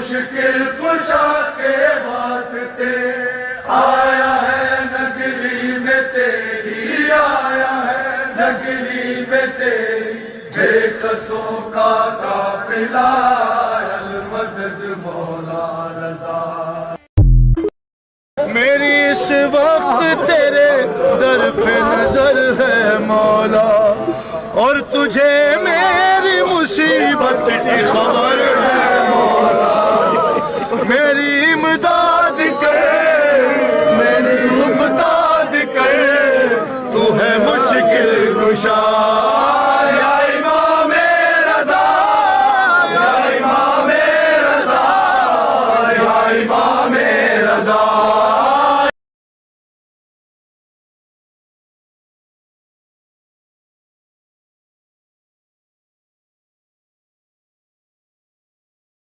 مشکل کشا کے واسطے آیا ہے نگری میں تیری، آیا ہے نگری میں تیری، بے قصوں کا قافلہ المدد مولا رضا۔ میری اس وقت تیرے در پہ نظر ہے مولا، اور تجھے میری مصیبت کی خبر